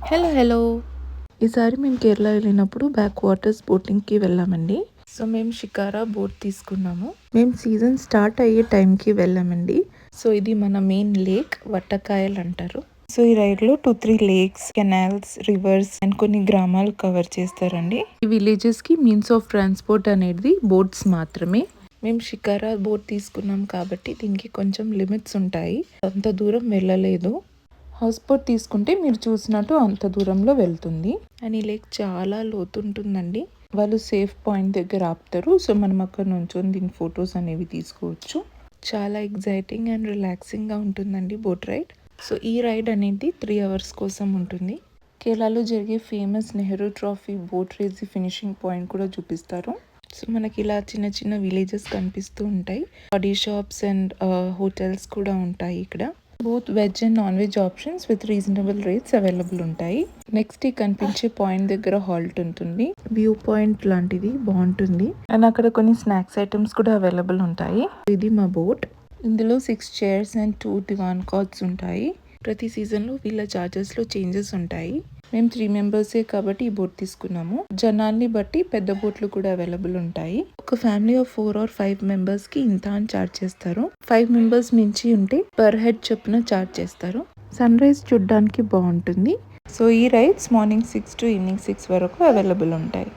Hello hello ఈసారి మేము కేరళ వెళ్ళినప్పుడు బ్యాక్ వాటర్స్ బోటింగ్కి వెళ్ళామండి. సో మేము షికారా బోట్ తీసుకున్నాము. మేము సీజన్ స్టార్ట్ అయ్యే టైంకి వెళ్ళామండి. సో ఇది మన మెయిన్ లేక్ వట్టకాయల్ అంటారు. సో ఈ రైడ్ లో 2-3 లేక్స్, కెనాల్స్, రివర్స్ అండ్ కొన్ని గ్రామాలు కవర్ చేస్తారండి. ఈ విలేజెస్ కి మీన్స్ ఆఫ్ ట్రాన్స్పోర్ట్ అనేది బోట్స్ మాత్రమే. మేము షికారా బోట్ తీసుకున్నాం కాబట్టి దీనికి కొంచెం లిమిట్స్ ఉంటాయి. అంత దూరం వెళ్ళలేదు. హౌస్ బోట్ తీసుకుంటే మీరు చూసినట్టు అంత దూరంలో వెళ్తుంది. అండ్ ఈ లేక్ చాలా లోతుంటుందండి. వాళ్ళు సేఫ్ పాయింట్ దగ్గర ఆపుతారు. సో మనం అక్కడ నుంచొని దీని ఫొటోస్ అనేవి తీసుకోవచ్చు. చాలా ఎగ్జైటింగ్ అండ్ రిలాక్సింగ్గా ఉంటుందండి బోట్ రైడ్. సో ఈ రైడ్ అనేది 3 hours కోసం ఉంటుంది. కేరళలో జరిగే famous Nehru trophy boat race finishing point కూడా చూపిస్తారు. సో మనకి ఇలా చిన్న చిన్న విలేజెస్ కనిపిస్తూ ఉంటాయి. బాడీ షాప్స్ అండ్ హోటల్స్ కూడా ఉంటాయి ఇక్కడ. Both veg and non veg options with reasonable rates available ఉంటాయి. నెక్స్ట్ ఈ కనిపించే పాయింట్ దగ్గర హాల్ట్ ఉంటుంది. వ్యూ పాయింట్ లాంటిది బాగుంటుంది. అండ్ అక్కడ కొన్ని స్నాక్స్ ఐటమ్స్ కూడా అవైలబుల్ ఉంటాయి. ఇది మా బోట్. ఇందులో 6 chairs అండ్ 2 divan cots ఉంటాయి. ప్రతి సీజన్లో వీళ్ళ చార్జెస్లో చేంజెస్ ఉంటాయి. మేము 3 members కాబట్టి ఈ బోట్ తీసుకున్నాము. జనాల్ని బట్టి పెద్ద బోట్లు కూడా అవైలబుల్ ఉంటాయి. ఒక ఫ్యామిలీ ఆఫ్ 4 or 5 members కి ఇంత అని చార్జ్ చేస్తారు. 5 members మించి ఉంటే పర్ హెడ్ చొప్పున చార్జ్ చేస్తారు. సన్ రైజ్ చూడడానికి బాగుంటుంది. సో ఈ రైడ్స్ మార్నింగ్ 6 to ఈవినింగ్ 6 వరకు అవైలబుల్ ఉంటాయి.